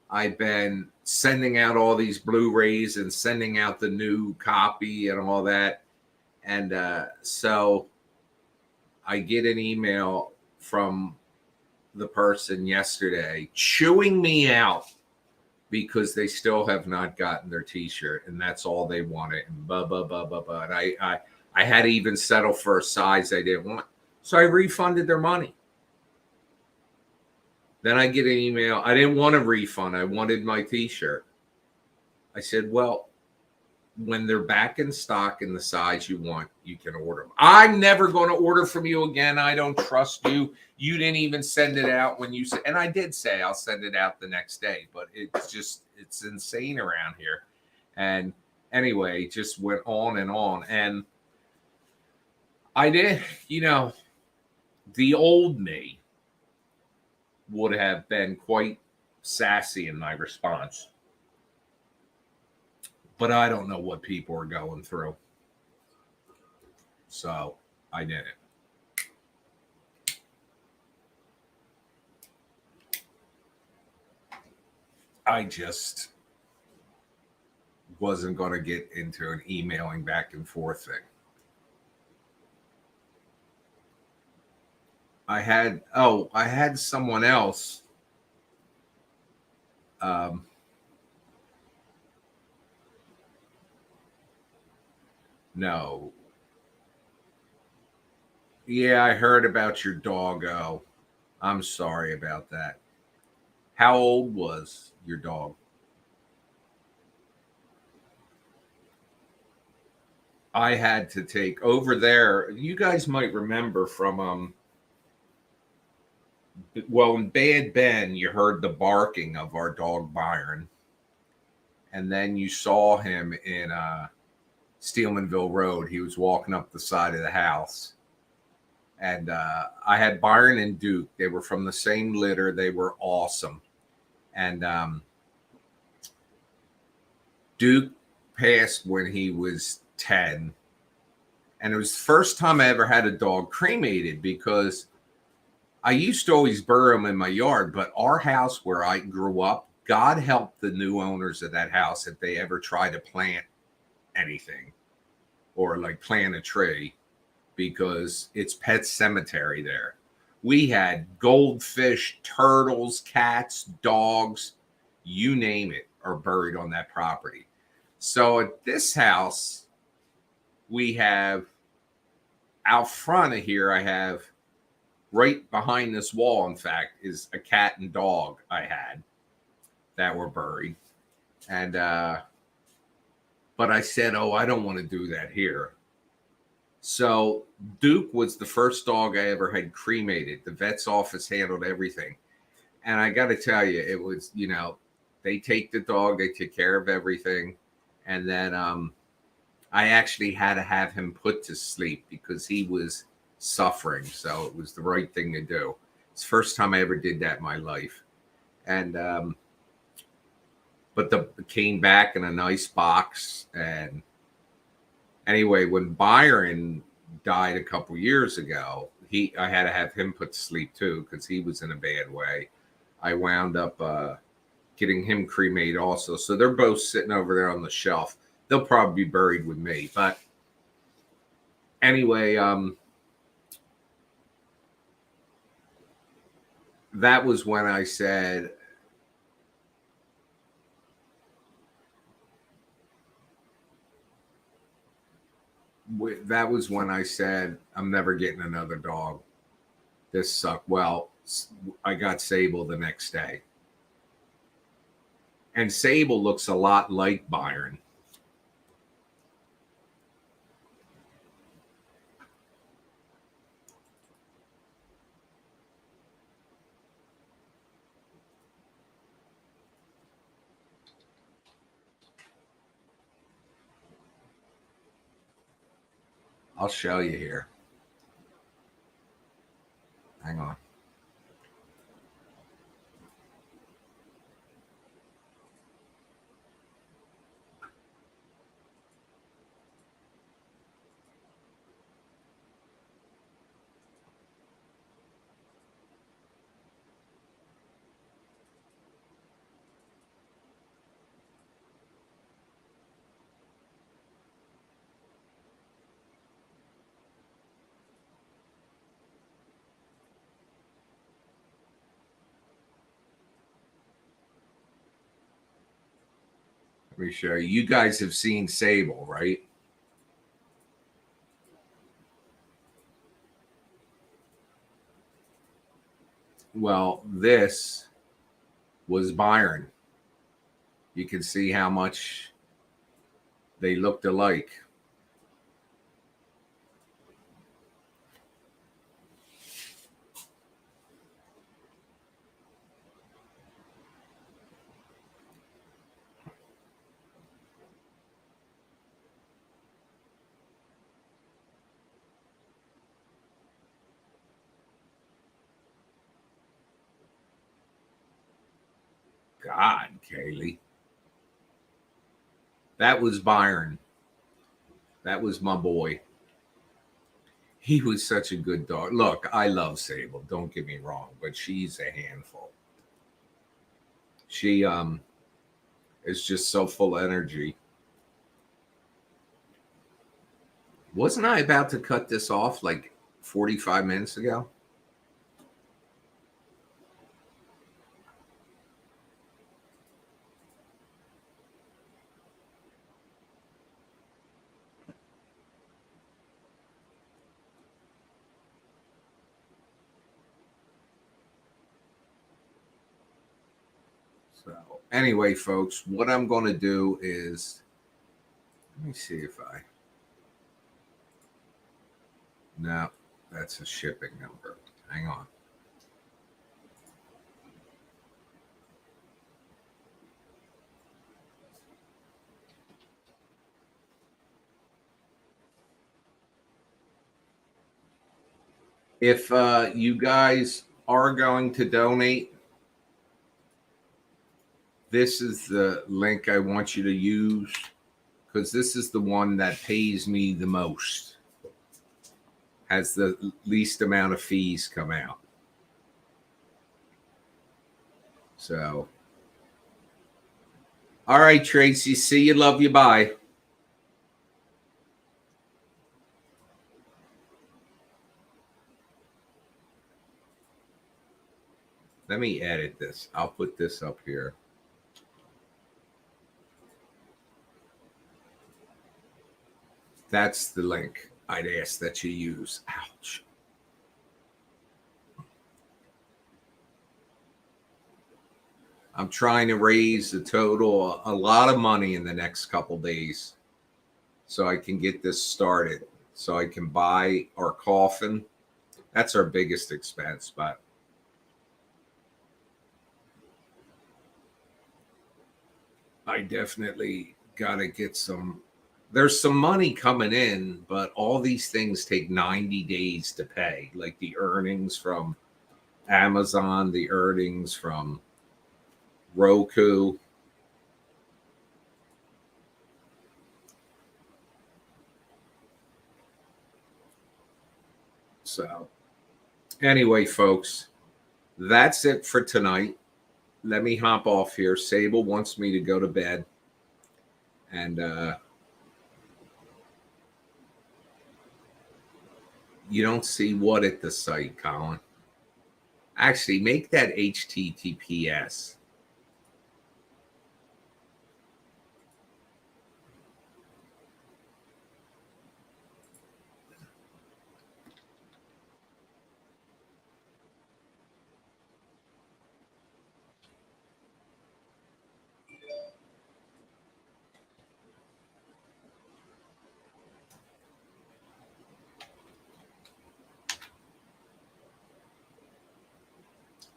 I've been sending out all these Blu-rays and sending out the new copy and all that. And so I get an email from the person yesterday chewing me out because they still have not gotten their T-shirt, and that's all they wanted. And blah blah blah blah blah. And I had to even settle for a size I didn't want, so I refunded their money. Then I get an email. I didn't want a refund. I wanted my T-shirt. I said, well, when they're back in stock in the size you want, you can order them. I'm never going to order from you again. I don't trust you. You didn't even send it out when you said, and I did say I'll send it out the next day, but it's insane around here. And anyway, just went on. And I did, the old me would have been quite sassy in my response. But I don't know what people are going through. So I did it. I just wasn't going to get into an emailing back and forth thing. I had someone else. No. Yeah, I heard about your doggo. I'm sorry about that. How old was your dog? I had to take over there. You guys might remember from in Bad Ben, you heard the barking of our dog Byron. And then you saw him in Steelmanville Road. He was walking up the side of the house. And I had Byron and Duke. They were from the same litter. They were awesome. And Duke passed when he was 10. And it was the first time I ever had a dog cremated because I used to always bury them in my yard. But our house where I grew up, God help the new owners of that house if they ever try to plant anything or like plant a tree, because it's pet cemetery there. We had goldfish, turtles, cats, dogs, you name it, are buried on that property. So at this house, we have out front of here, I have right behind this wall, in fact, is a cat and dog I had that were buried. And but I said, I don't want to do that here. So Duke was the first dog I ever had cremated. The vet's office handled everything. And I got to tell you, it was, they take the dog, they take care of everything. And then I actually had to have him put to sleep because he was suffering. So it was the right thing to do. It's the first time I ever did that in my life. And but came back in a nice box. And anyway, when Byron died a couple years ago, I had to have him put to sleep too because he was in a bad way. I wound up getting him cremated also. So they're both sitting over there on the shelf. They'll probably be buried with me. But anyway, that was when I said, I'm never getting another dog. This sucked. Well, I got Sable the next day. And Sable looks a lot like Byron. I'll show you here. Hang on. Let me show you. You guys have seen Sable, right? Well, this was Byron. You can see how much they looked alike. God, Kaylee. That was Byron. That was my boy. He was such a good dog. Look, I love Sable, don't get me wrong, but she's a handful. She is just so full of energy. Wasn't I about to cut this off like 45 minutes ago? So anyway, folks, what I'm going to do is, let me see if I, no, that's a shipping number. Hang on. If you guys are going to donate, this is the link I want you to use because this is the one that pays me the most, has the least amount of fees come out. So, all right, Tracy, see you, love you, bye. Let me edit this. I'll put this up here. That's the link I'd ask that you use. Ouch. I'm trying to raise the total a lot of money in the next couple days so I can get this started, so I can buy our coffin. That's our biggest expense, but I definitely got to get some. There's some money coming in, but all these things take 90 days to pay, like the earnings from Amazon, the earnings from Roku. So, anyway, folks, that's it for tonight. Let me hop off here. Sable wants me to go to bed. And you don't see what at the site, Colin. Actually, make that HTTPS.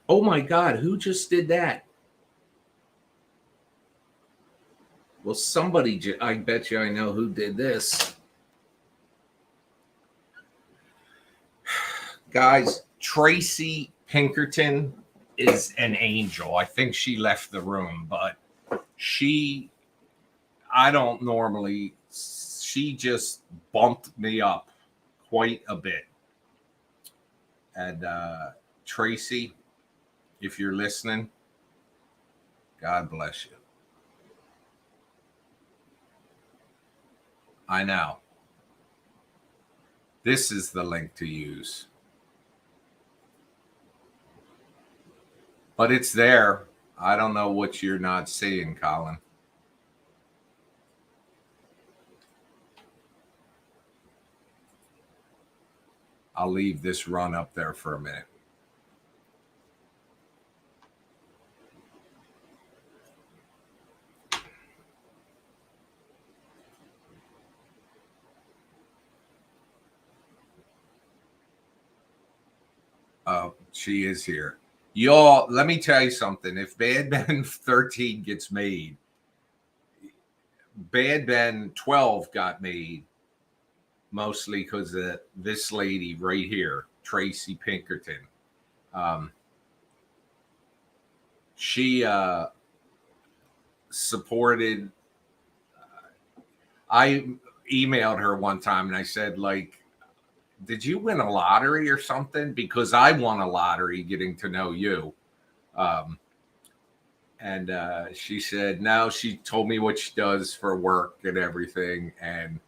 Oh my God, who just did that? Well, somebody, I bet you I know who did this. Guys, Tracy Pinkerton is an angel. I think she left the room, but I don't normally, she just bumped me up quite a bit. And Tracy, if you're listening, God bless you. I know. This is the link to use. But it's there. I don't know what you're not seeing, Colin. I'll leave this run up there for a minute. Oh, she is here. Y'all, let me tell you something. If Bad Ben 13 gets made, Bad Ben 12 got made mostly because of this lady right here, Tracy Pinkerton. She supported. I emailed her one time and I said, like, did you win a lottery or something? Because I won a lottery getting to know you. And she said, no, she told me what she does for work and everything. And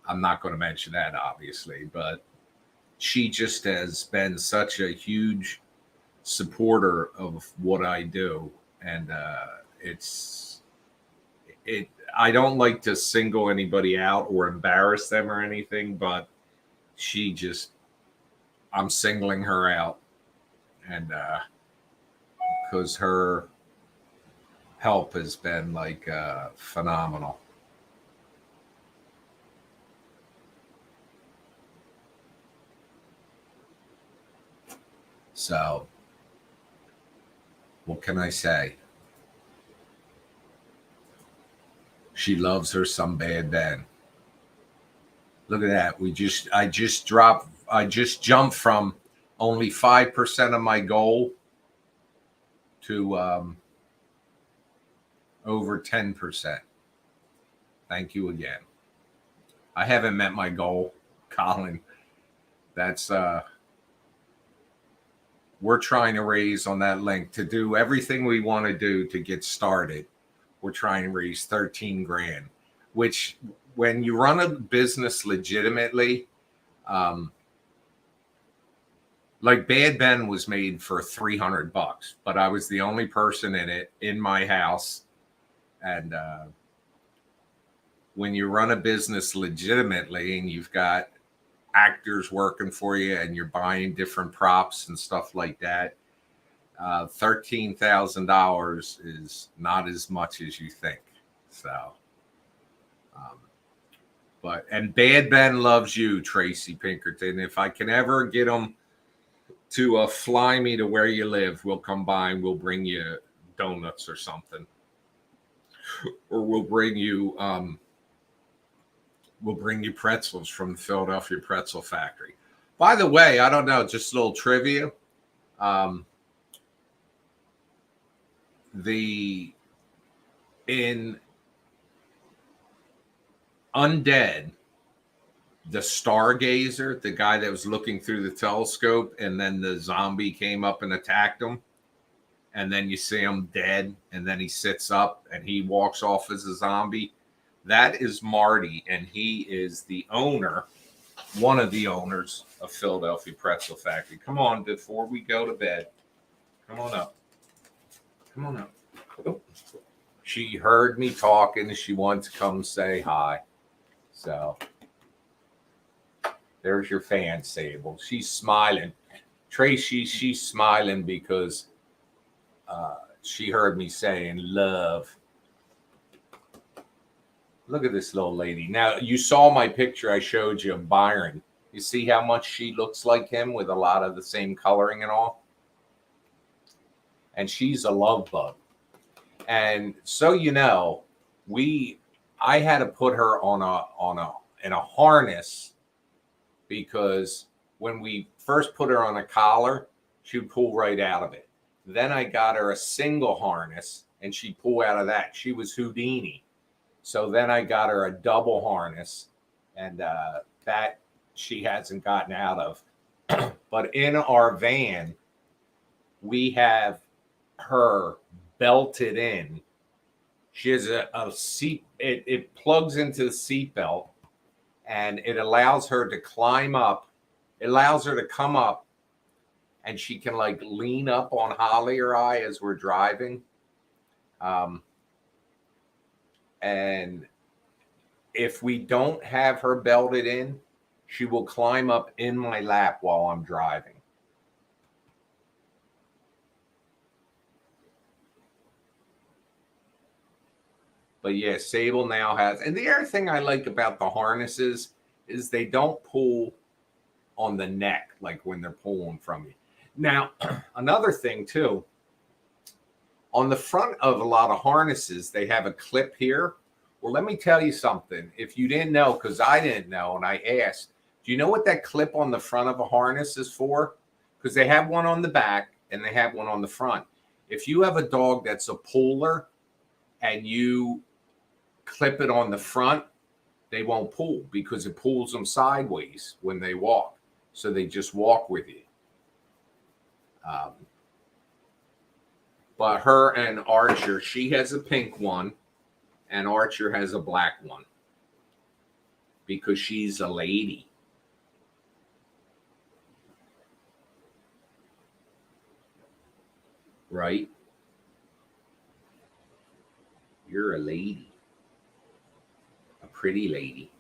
I'm not going to mention that, obviously, but she just has been such a huge supporter of what I do. And I don't like to single anybody out or embarrass them or anything, but I'm singling her out. And because her help has been like phenomenal. So, what can I say? She loves her some Bad Ben. Look at that. I just jumped from only 5% of my goal to over 10%. Thank you again. I haven't met my goal, Colin. That's we're trying to raise on that link to do everything we want to do to get started. We're trying to raise 13 grand, which when you run a business legitimately, like Bad Ben was made for $300, but I was the only person in it in my house. And when you run a business legitimately and you've got actors working for you and you're buying different props and stuff like that, $13,000 is not as much as you think. So, and Bad Ben loves you, Tracy Pinkerton. If I can ever get them to fly me to where you live, we'll come by and we'll bring you donuts or something, or we'll bring you pretzels from the Philadelphia Pretzel Factory. By the way, I don't know, just a little trivia. In Undead, the stargazer, the guy that was looking through the telescope, and then the zombie came up and attacked him, and then you see him dead, and then he sits up and he walks off as a zombie. That is Marty, and he is the owner, one of the owners of Philadelphia Pretzel Factory. Come on, before we go to bed. Come on up. Come on up. Oh. She heard me talking. She wants to come say hi. So there's your fan, Sable. She's smiling. Tracy, she's smiling because she heard me saying love. Look at this little lady. Now, you saw my picture I showed you of Byron. You see how much she looks like him with a lot of the same coloring and all? And she's a love bug. And so you know, I had to put her in a harness because when we first put her on a collar, she would pull right out of it. Then I got her a single harness and she'd pull out of that. She was Houdini. So then I got her a double harness, and that she hasn't gotten out of. But in our van, we have her belted in. She has a seat. It plugs into the seat belt, and it allows her to climb up. It allows her to come up, and she can like lean up on Holly or I as we're driving. And if we don't have her belted in, She will climb up in my lap while I'm driving. But yeah, Sable now has, and the other thing I like about the harnesses is they don't pull on the neck like when they're pulling from you. Now, another thing too, on the front of a lot of harnesses, they have a clip here. Well, let me tell you something. If you didn't know, because I didn't know, and I asked, do you know what that clip on the front of a harness is for? Because they have one on the back and they have one on the front. If you have a dog that's a puller and you clip it on the front, they won't pull because it pulls them sideways when they walk. So they just walk with you. But her and Archer, she has a pink one and Archer has a black one because she's a lady. Right? You're a lady. A pretty lady.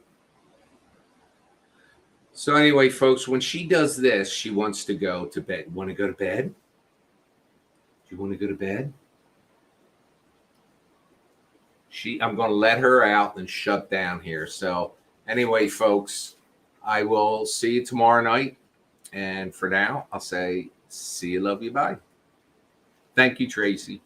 So anyway, folks, when she does this, she wants to go to bed. Want to go to bed? Do you want to go to bed? I'm going to let her out and shut down here. So anyway, folks, I will see you tomorrow night. And for now, I'll say, see you, love you, bye. Thank you, Tracy.